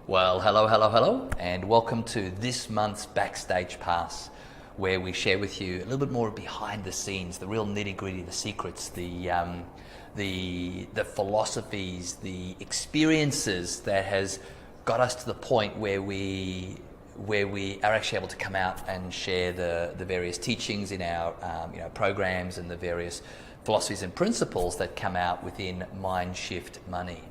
Well, hello, and welcome to this month's Backstage Pass, where we share with you a little bit more behind the scenes, the real nitty-gritty, the secrets, the philosophies, the experiences that has got us to the point where we are actually able to come out and share the various teachings in our programs and the various philosophies and principles that come out within MindShift.money.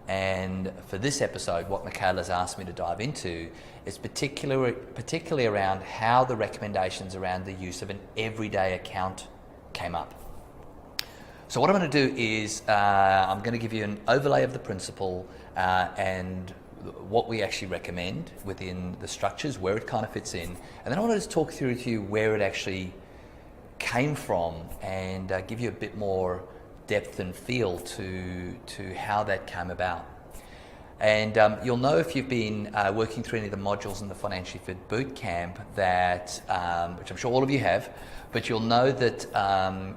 And for this episode, what Michaela's asked me to dive into is particularly around how the recommendations around the use of an everyday account came up. So what I'm going to do is I'm going to give you an overlay of the principle and what we actually recommend within the structures, where it kind of fits in. And then I want to just talk through to you where it actually came from and give you a bit more depth and feel to how that came about. And you'll know if you've been working through any of the modules in the Financially Fit Bootcamp that, which I'm sure all of you have, but you'll know that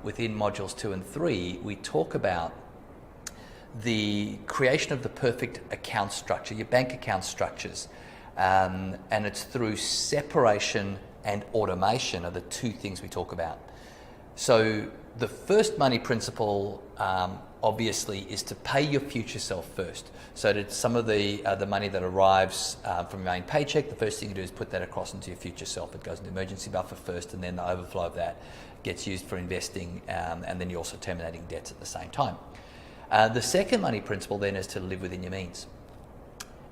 within modules 2 and 3, we talk about the creation of the perfect account structure, your bank account structures. And it's through separation and automation are the two things we talk about. So the first money principle, obviously, is to pay your future self first. So that some of the money that arrives from your main paycheck, the first thing you do is put that across into your future self. It goes into emergency buffer first, and then the overflow of that gets used for investing, and then you're also terminating debts at the same time. The second money principle then is to live within your means.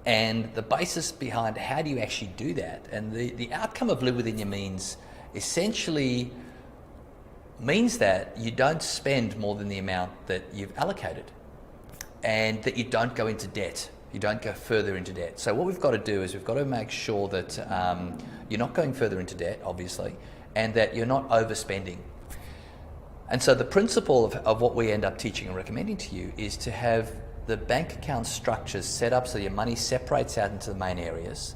And the basis behind how do you actually do that, and the outcome of live within your means essentially means that you don't spend more than the amount that you've allocated and that you don't go into debt. You don't go further into debt. So what we've got to do is we've got to make sure that you're not going further into debt, obviously, and that you're not overspending. And so the principle of what we end up teaching and recommending to you is to have the bank account structures set up so your money separates out into the main areas,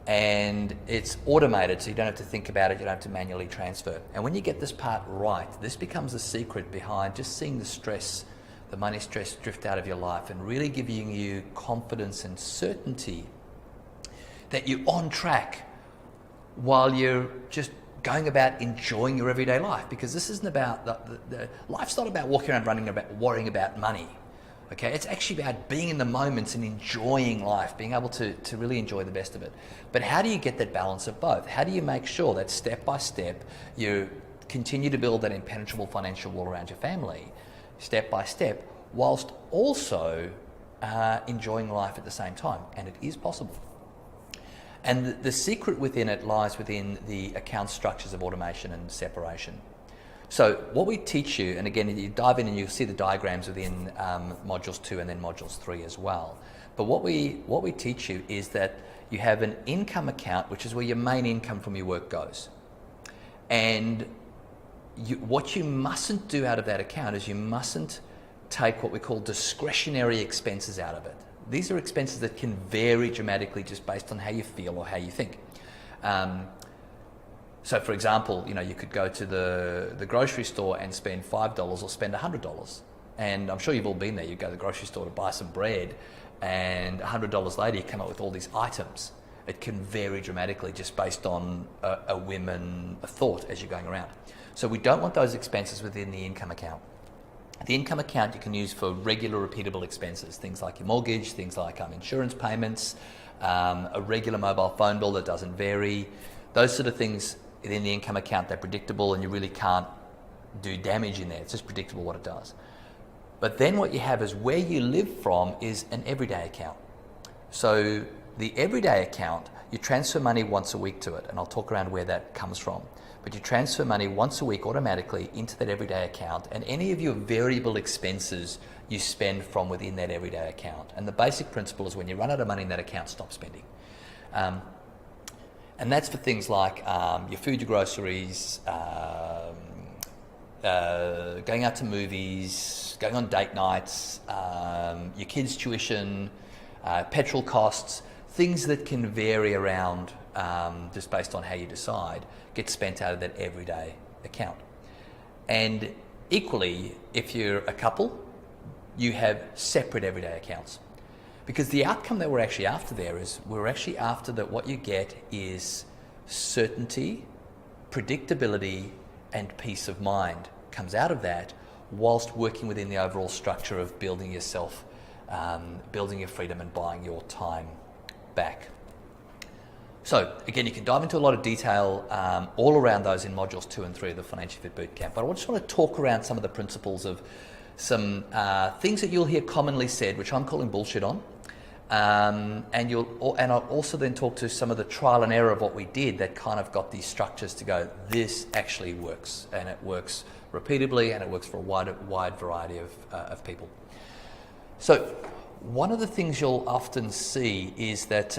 and it's automated, so you don't have to think about it, you don't have to manually transfer. And when you get this part right, this becomes the secret behind just seeing the stress, the money stress drift out of your life and really giving you confidence and certainty that you're on track while you're just going about enjoying your everyday life. Because this isn't about, life's not about walking around worrying about money. Okay, it's actually about being in the moments and enjoying life, being able to really enjoy the best of it. But how do you get that balance of both? How do you make sure that step by step you continue to build that impenetrable financial wall around your family, step by step, whilst also enjoying life at the same time? And it is possible. And the secret within it lies within the account structures of automation and separation. So what we teach you, and again, you dive in and you'll see the diagrams within modules 2 and then modules 3 as well. But what we teach you is that you have an income account, which is where your main income from your work goes. And what you mustn't do out of that account is you mustn't take what we call discretionary expenses out of it. These are expenses that can vary dramatically just based on how you feel or how you think. So for example, you could go to the grocery store and spend $5 or spend $100. And I'm sure you've all been there. You go to the grocery store to buy some bread and $100 later you come up with all these items. It can vary dramatically just based on a whim and a thought as you're going around. So we don't want those expenses within the income account. The income account you can use for regular repeatable expenses, things like your mortgage, things like insurance payments, a regular mobile phone bill that doesn't vary. Those sort of things in the income account, they're predictable and you really can't do damage in there. It's just predictable what it does. But then what you have is where you live from is an everyday account. So the everyday account, you transfer money once a week to it, and I'll talk around where that comes from. But you transfer money once a week automatically into that everyday account, and any of your variable expenses you spend from within that everyday account. And the basic principle is when you run out of money in that account, stop spending. And that's for things like your food, your groceries, going out to movies, going on date nights, your kids' tuition, petrol costs, things that can vary around just based on how you decide, get spent out of that everyday account. And equally, if you're a couple, you have separate everyday accounts. Because the outcome that we're actually after there is we're actually after that what you get is certainty, predictability, and peace of mind comes out of that, whilst working within the overall structure of building yourself, building your freedom and buying your time back. So again, you can dive into a lot of detail all around those in modules 2 and 3 of the Financially Fit Bootcamp. But I just want to talk around some of the principles of some things that you'll hear commonly said, which I'm calling bullshit on. And I'll also then talk to some of the trial and error of what we did that kind of got these structures to go, this actually works, and it works repeatedly, and it works for a wide variety of people. So one of the things you'll often see is that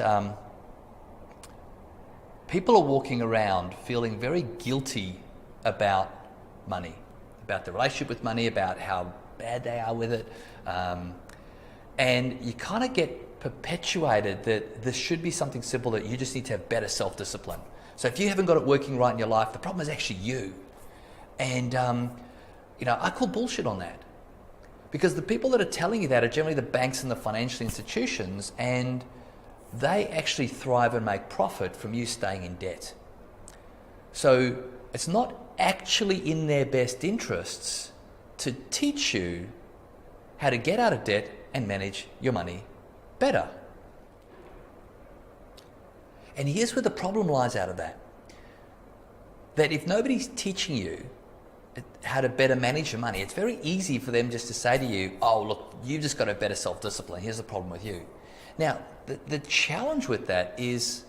people are walking around feeling very guilty about money, about the relationship with money, about how bad they are with it. And you kind of get perpetuated that this should be something simple, that you just need to have better self-discipline. So if you haven't got it working right in your life, the problem is actually you. And, I call bullshit on that. Because the people that are telling you that are generally the banks and the financial institutions, and they actually thrive and make profit from you staying in debt. So it's not actually in their best interests to teach you how to get out of debt and manage your money better. And here's where the problem lies out of that. That if nobody's teaching you how to better manage your money, it's very easy for them just to say to you, oh, look, you've just got a better self-discipline. Here's the problem with you. Now, the challenge with that is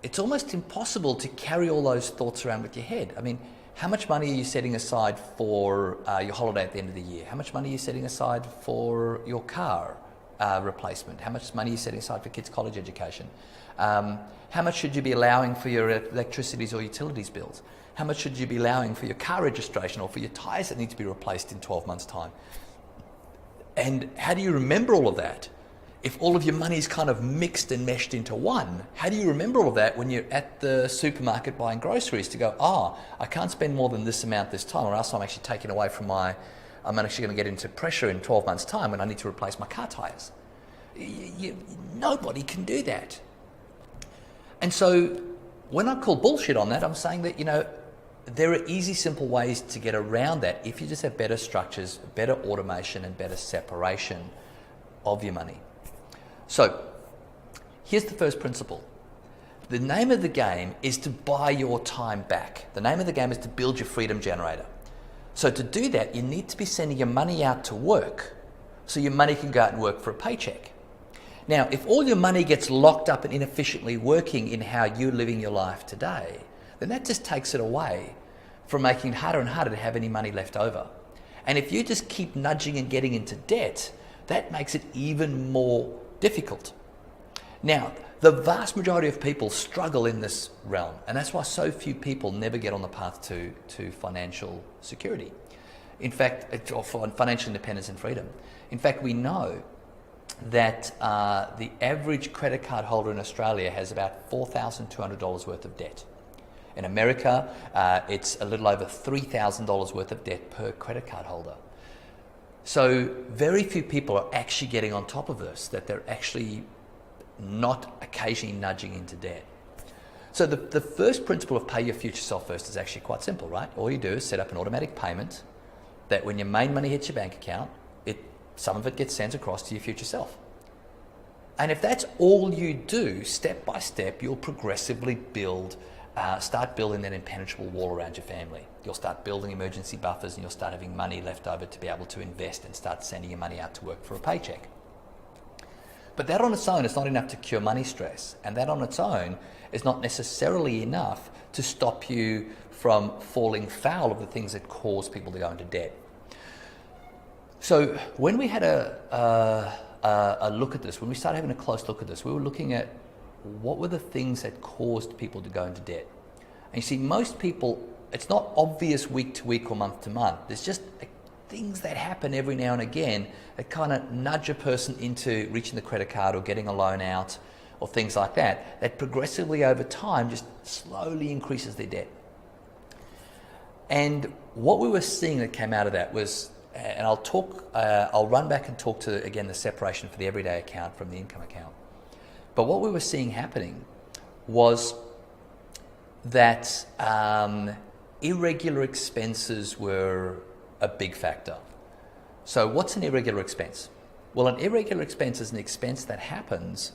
it's almost impossible to carry all those thoughts around with your head. I mean, how much money are you setting aside for your holiday at the end of the year? How much money are you setting aside for your car replacement? How much money are you setting aside for kids' college education? How much should you be allowing for your electricities or utilities bills? How much should you be allowing for your car registration or for your tyres that need to be replaced in 12 months' time? And how do you remember all of that? If all of your money is kind of mixed and meshed into one, how do you remember all of that when you're at the supermarket buying groceries to go, I can't spend more than this amount this time, or else I'm actually taking away from I'm actually going to get into pressure in 12 months' time when I need to replace my car tyres. Nobody can do that. And so when I call bullshit on that, I'm saying that, there are easy, simple ways to get around that if you just have better structures, better automation, and better separation of your money. So here's the first principle. The name of the game is to buy your time back. The name of the game is to build your freedom generator. So to do that, you need to be sending your money out to work so your money can go out and work for a paycheck. Now, if all your money gets locked up and inefficiently working in how you're living your life today, then that just takes it away from making it harder and harder to have any money left over. And if you just keep nudging and getting into debt, that makes it even more difficult. Now, the vast majority of people struggle in this realm, and that's why so few people never get on the path to financial security. In fact, or for financial independence and freedom. In fact, we know that the average credit card holder in Australia has about $4,200 worth of debt. In America, it's a little over $3,000 worth of debt per credit card holder. So very few people are actually getting on top of this, that they're actually not occasionally nudging into debt. So the first principle of pay your future self first is actually quite simple, right? All you do is set up an automatic payment that when your main money hits your bank account, some of it gets sent across to your future self. And if that's all you do, step by step, you'll progressively start building that impenetrable wall around your family. You'll start building emergency buffers, and you'll start having money left over to be able to invest and start sending your money out to work for a paycheck. But that on its own is not enough to cure money stress, and that on its own is not necessarily enough to stop you from falling foul of the things that cause people to go into debt. So when we had a look at this, when we started having a close look at this, we were looking at what were the things that caused people to go into debt. And you see, most people, it's not obvious week to week or month to month. There's just things that happen every now and again that kind of nudge a person into reaching the credit card or getting a loan out or things like that, that progressively over time just slowly increases their debt. And what we were seeing that came out of that was, and I'll run back and talk to, again, the separation for the everyday account from the income account. But what we were seeing happening was that irregular expenses were a big factor. So what's an irregular expense? Well, an irregular expense is an expense that happens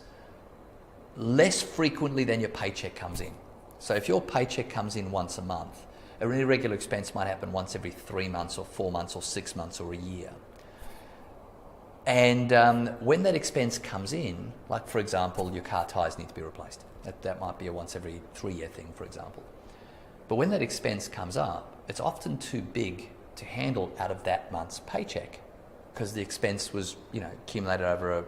less frequently than your paycheck comes in. So if your paycheck comes in once a month, an irregular expense might happen once every 3 months or 4 months or 6 months or a year. And when that expense comes in, like for example, your car tires need to be replaced. That might be a once every 3-year thing, for example. But when that expense comes up, it's often too big to handle out of that month's paycheck, because the expense was, accumulated over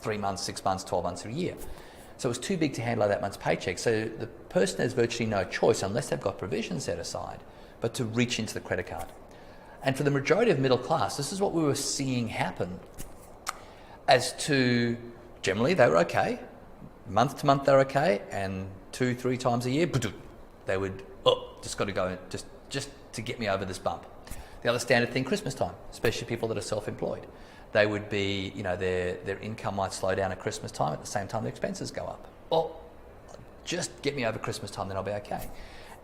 3 months, 6 months, 12 months, or a year. So it was too big to handle out of that month's paycheck. So the person has virtually no choice, unless they've got provisions set aside, but to reach into the credit card. And for the majority of middle class, this is what we were seeing happen. As to, generally they were okay, month to month they're okay, and 2-3 times a year, they would, just got to go, just to get me over this bump. The other standard thing, Christmas time, especially people that are self-employed. They would be, their income might slow down at Christmas time, at the same time their expenses go up. Well, just get me over Christmas time, then I'll be okay.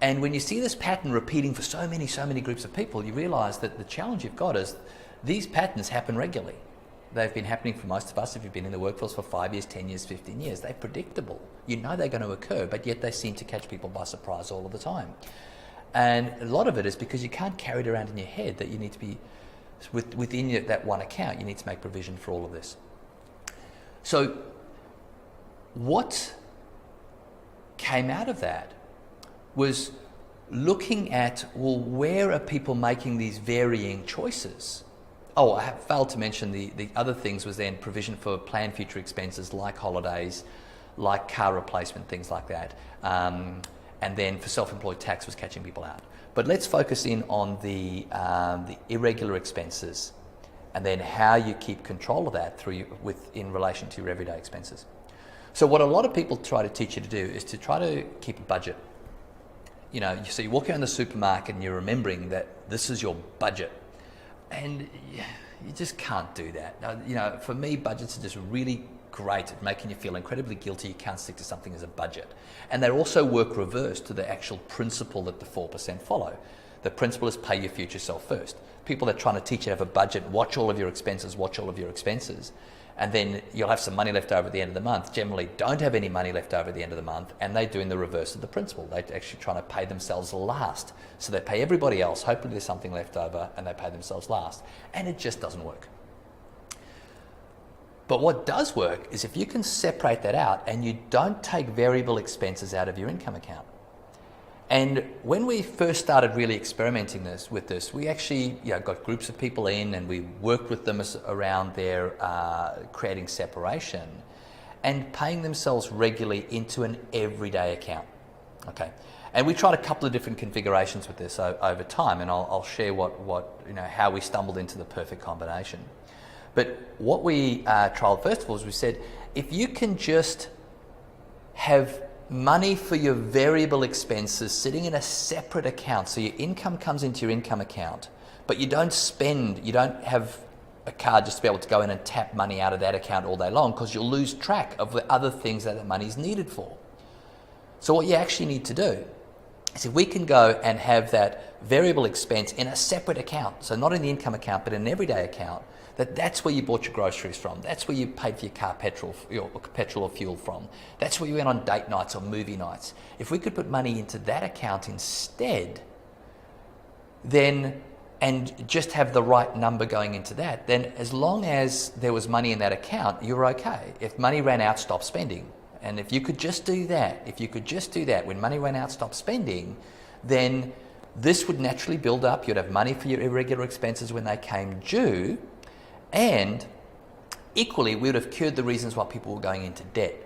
And when you see this pattern repeating for so many groups of people, you realise that the challenge you've got is these patterns happen regularly. They've been happening for most of us. If you've been in the workforce for 5 years, 10 years, 15 years, they're predictable. You know they're going to occur, but yet they seem to catch people by surprise all of the time. And a lot of it is because you can't carry it around in your head that you need to be, within that one account, you need to make provision for all of this. So what came out of that was looking at, well, where are people making these varying choices? Oh, I have failed to mention the other things was then provision for planned future expenses like holidays, like car replacement, things like that. And then for self-employed, tax was catching people out. But let's focus in on the irregular expenses, and then how you keep control of that in relation to your everyday expenses. So what a lot of people try to teach you to do is to try to keep a budget. So you walk around the supermarket and you're remembering that this is your budget, and you just can't do that. For me, budgets are just really great at making you feel incredibly guilty you can't stick to something as a budget. And they also work reverse to the actual principle that the 4% follow. The principle is pay your future self first. People that are trying to teach you to have a budget, watch all of your expenses, and then you'll have some money left over at the end of the month, generally don't have any money left over at the end of the month, and they're doing the reverse of the principle. They're actually trying to pay themselves last. So they pay everybody else, hopefully there's something left over, and they pay themselves last. And it just doesn't work. But what does work is if you can separate that out and you don't take variable expenses out of your income account. And when we first started really experimenting with this, we actually got groups of people in and we worked with them around their creating separation and paying themselves regularly into an everyday account. Okay, and we tried a couple of different configurations with this over time, and I'll share how we stumbled into the perfect combination. But what we trialed first of all is we said, if you can just have money for your variable expenses sitting in a separate account, so your income comes into your income account, but you don't have a card just to be able to go in and tap money out of that account all day long, because you'll lose track of the other things that the money is needed for. So what you actually need to do is if we can go and have that variable expense in a separate account, so not in the income account, but in an everyday account, that's where you bought your groceries from. That's where you paid for your car petrol or fuel from. That's where you went on date nights or movie nights. If we could put money into that account instead, then, and just have the right number going into that, then as long as there was money in that account, you're okay. If money ran out, stop spending. And if you could just do that, when money ran out, stop spending, then this would naturally build up. You'd have money for your irregular expenses when they came due. And equally, we would have cured the reasons why people were going into debt.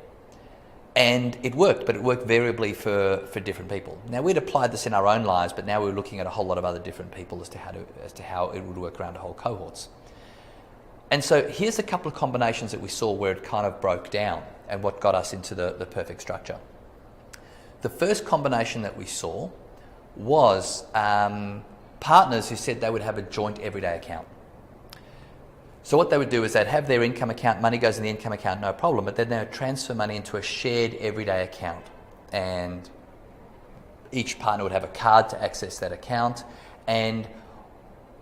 And it worked, but it worked variably for different people. Now, we'd applied this in our own lives, but now we're looking at a whole lot of other different people as to how it would work around whole cohorts. And so here's a couple of combinations that we saw where it kind of broke down and what got us into the perfect structure. The first combination that we saw was partners who said they would have a joint everyday account. So what they would do is they'd have their income account, money goes in the income account, no problem, but then they would transfer money into a shared everyday account. And each partner would have a card to access that account. And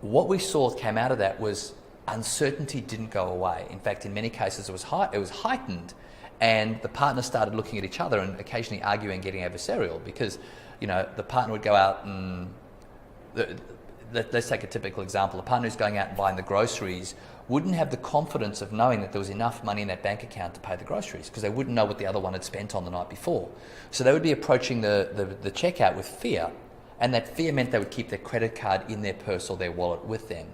what we saw came out of that was uncertainty didn't go away. In fact, in many cases, it was heightened. And the partners started looking at each other and occasionally arguing and getting adversarial because, the partner would go out and... Let's take a typical example. The partner who's going out and buying the groceries wouldn't have the confidence of knowing that there was enough money in that bank account to pay the groceries because they wouldn't know what the other one had spent on the night before. So they would be approaching the checkout with fear, and that fear meant they would keep their credit card in their purse or their wallet with them.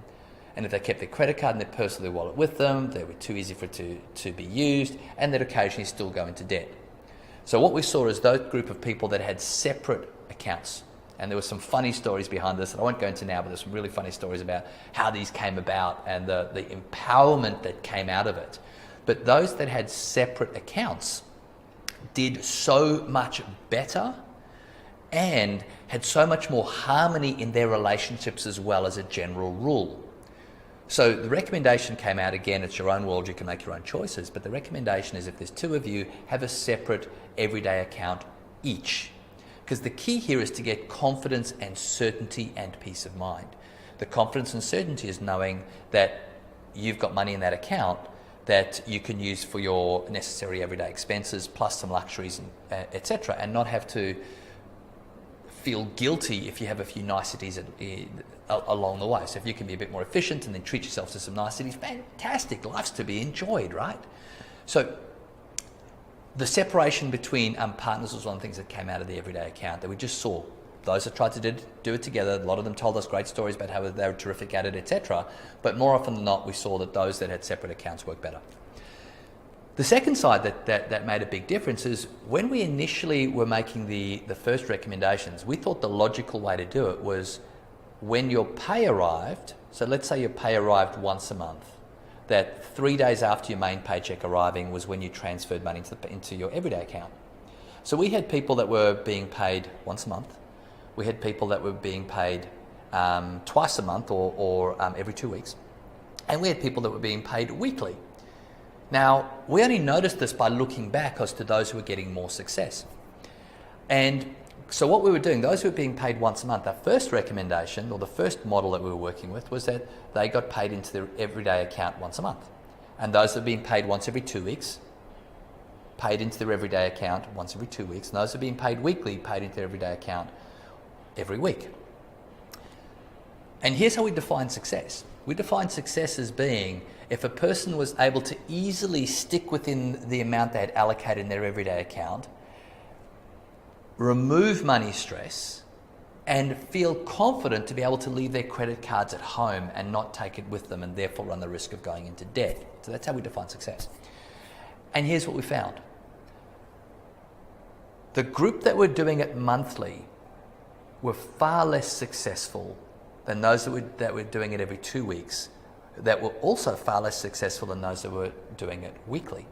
And if they kept their credit card in their purse or their wallet with them, they were too easy for it to be used, and they'd occasionally still go into debt. So what we saw is those group of people that had separate accounts. And there were some funny stories behind this that I won't go into now, but there's some really funny stories about how these came about and the empowerment that came out of it. But those that had separate accounts did so much better and had so much more harmony in their relationships as well as a general rule. So the recommendation came out, again, it's your own world, you can make your own choices, but the recommendation is if there's two of you, have a separate everyday account each. Because the key here is to get confidence and certainty and peace of mind. The confidence and certainty is knowing that you've got money in that account that you can use for your necessary everyday expenses, plus some luxuries, etc., and not have to feel guilty if you have a few niceties along the way. So if you can be a bit more efficient and then treat yourself to some niceties, fantastic, life's to be enjoyed, right? So the separation between partners was one of the things that came out of the everyday account that we just saw. Those that tried to do it together, a lot of them told us great stories about how they were terrific at it, etc. But more often than not, we saw that those that had separate accounts worked better. The second side that made a big difference is when we initially were making the first recommendations, we thought the logical way to do it was when your pay arrived, so let's say your pay arrived once a month, that 3 days after your main paycheck arriving was when you transferred money into your everyday account. So we had people that were being paid once a month. We had people that were being paid twice a month or every 2 weeks. And we had people that were being paid weekly. Now, we only noticed this by looking back as to those who were getting more success. And so what we were doing, those who were being paid once a month, our first recommendation, or the first model that we were working with, was that they got paid into their everyday account once a month. And those that were being paid once every 2 weeks, paid into their everyday account once every 2 weeks. And those that were being paid weekly, paid into their everyday account every week. And here's how we define success. We define success as being if a person was able to easily stick within the amount they had allocated in their everyday account, remove money stress, and feel confident to be able to leave their credit cards at home and not take it with them and therefore run the risk of going into debt. So that's how we define success. And here's what we found. The group that were doing it monthly were far less successful than those that were doing it every 2 weeks, that were also far less successful than those that were doing it weekly.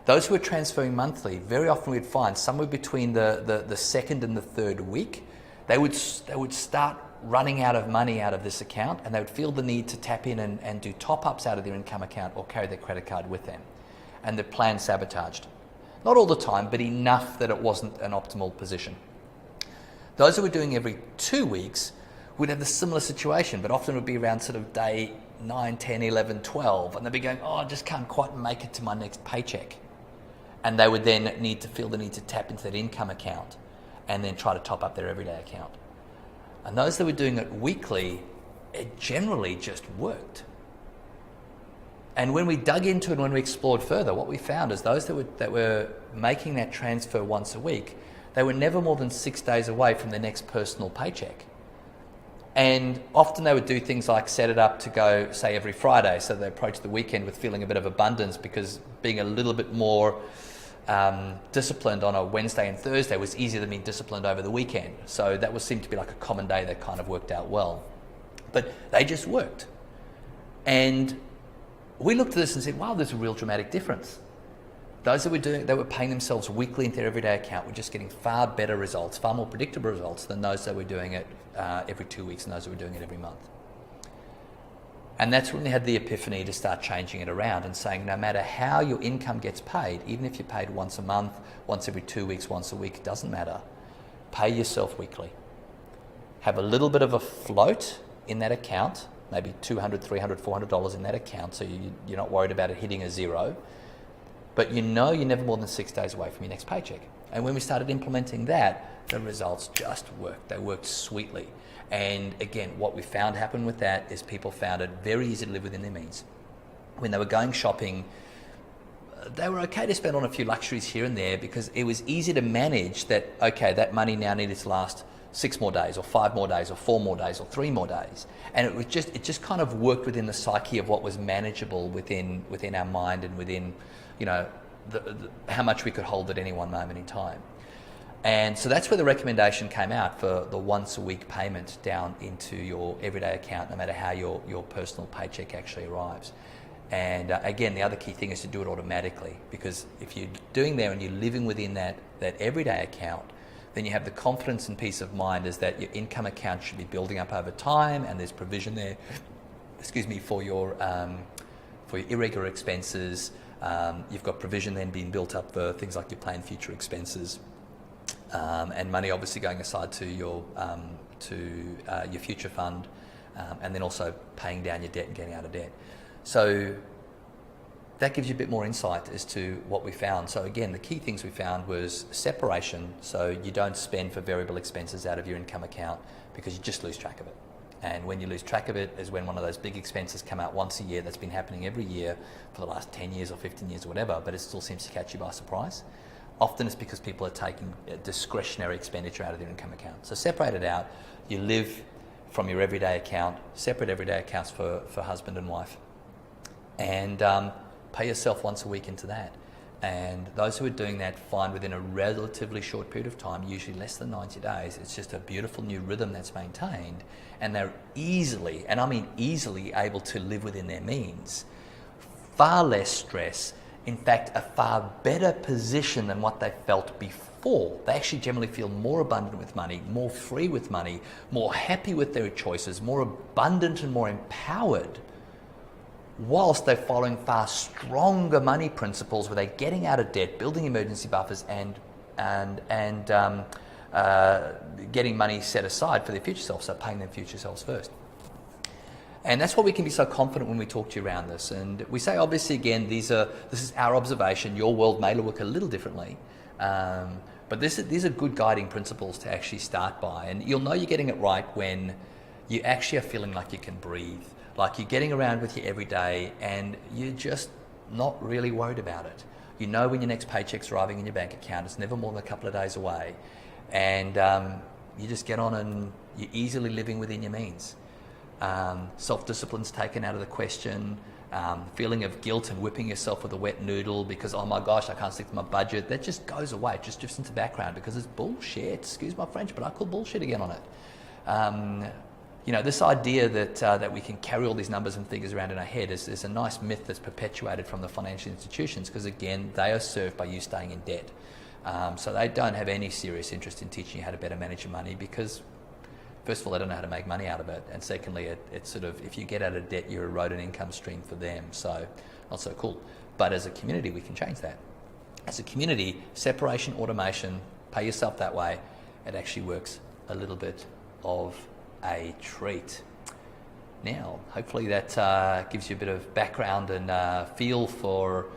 Those who were transferring monthly, very often we'd find somewhere between the second and the third week, they would start running out of money out of this account, and they would feel the need to tap in and do top-ups out of their income account or carry their credit card with them. And the plan sabotaged. Not all the time, but enough that it wasn't an optimal position. Those who were doing every 2 weeks would have a similar situation, but often would be around sort of day 9, 10, 11, 12, and they'd be going, oh, I just can't quite make it to my next paycheck. And they would then feel the need to tap into that income account and then try to top up their everyday account. And those that were doing it weekly, it generally just worked. And when we dug into it, when we explored further, what we found is those that were making that transfer once a week, they were never more than 6 days away from their next personal paycheck. And often they would do things like set it up to go, say, every Friday. So they approach the weekend with feeling a bit of abundance because being a little bit more disciplined on a Wednesday and Thursday was easier than being disciplined over the weekend. So that seemed to be like a common day that kind of worked out well. But they just worked. And we looked at this and said, wow, there's a real dramatic difference. Those that were paying themselves weekly into their everyday account were just getting far better results, far more predictable results than those that were doing it every 2 weeks and those that were doing it every month. And that's when we had the epiphany to start changing it around and saying no matter how your income gets paid, even if you're paid once a month, once every 2 weeks, once a week, it doesn't matter. Pay yourself weekly. Have a little bit of a float in that account, maybe $200, $300, $400 in that account, so you're not worried about it hitting a zero. But you know you're never more than 6 days away from your next paycheck. And when we started implementing that, the results just worked. They worked sweetly. And again, what we found happen with that is people found it very easy to live within their means. When they were going shopping, they were okay to spend on a few luxuries here and there because it was easy to manage that, okay, that money now needed to last 6 more days or 5 more days or 4 more days or 3 more days. And it just kind of worked within the psyche of what was manageable within our mind and within, you know, how much we could hold at any one moment in time. And so that's where the recommendation came out for the once a week payment down into your everyday account, no matter how your personal paycheck actually arrives. And again, the other key thing is to do it automatically, because if you're doing there and you're living within that everyday account, then you have the confidence and peace of mind is that your income account should be building up over time, and there's provision there, for your irregular expenses. You've got provision then being built up for things like your planned future expenses, and money obviously going aside to your future fund, and then also paying down your debt and getting out of debt. So that gives you a bit more insight as to what we found. So again, the key things we found was separation, so you don't spend for variable expenses out of your income account because you just lose track of it. And when you lose track of it is when one of those big expenses come out once a year. That's been happening every year for the last 10 years or 15 years or whatever, but it still seems to catch you by surprise. Often it's because people are taking discretionary expenditure out of their income account. So separate it out. You live from your everyday account, separate everyday accounts for husband and wife, and pay yourself once a week into that. And those who are doing that find within a relatively short period of time, usually less than 90 days, it's just a beautiful new rhythm that's maintained, and they're easily, and I mean easily, able to live within their means. Far less stress, in fact, a far better position than what they felt before. They actually generally feel more abundant with money, more free with money, more happy with their choices, more abundant and more empowered, whilst they're following far stronger money principles where they're getting out of debt, building emergency buffers, and getting money set aside for their future self, so paying their future selves first. And that's why we can be so confident when we talk to you around this. And we say, obviously, again, this is our observation. Your world may look a little differently, but these are good guiding principles to actually start by. And you'll know you're getting it right when you actually are feeling like you can breathe, like you're getting around with you every day and you're just not really worried about it. You know when your next paycheck's arriving in your bank account, it's never more than a couple of days away, and you just get on and you're easily living within your means. Self-discipline's taken out of the question. Feeling of guilt and whipping yourself with a wet noodle because, oh my gosh, I can't stick to my budget, that just goes away. It just drifts into the background because it's bullshit. Excuse my French, but I call bullshit again on it. This idea that we can carry all these numbers and figures around in our head is a nice myth that's perpetuated from the financial institutions, because again, they are served by you staying in debt. So they don't have any serious interest in teaching you how to better manage your money, because first of all, they don't know how to make money out of it, and secondly, it's sort of, if you get out of debt, you erode an income stream for them, so not so cool. But as a community, we can change that. As a community, separation, automation, pay yourself that way, it actually works a little bit of a treat. Now, hopefully that gives you a bit of background and feel for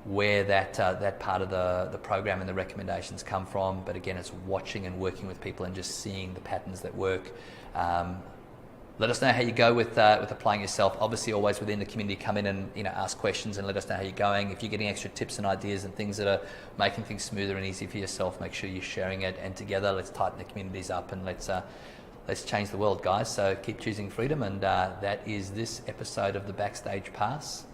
where that part of the program and the recommendations come from. But again, it's watching and working with people and just seeing the patterns that work. Let us know how you go with applying yourself. Obviously, always within the community, come in and ask questions and let us know how you're going. If you're getting extra tips and ideas and things that are making things smoother and easier for yourself, make sure you're sharing it. And together, let's tighten the communities up and let's change the world, guys. So keep choosing freedom, and that is this episode of the Backstage Pass.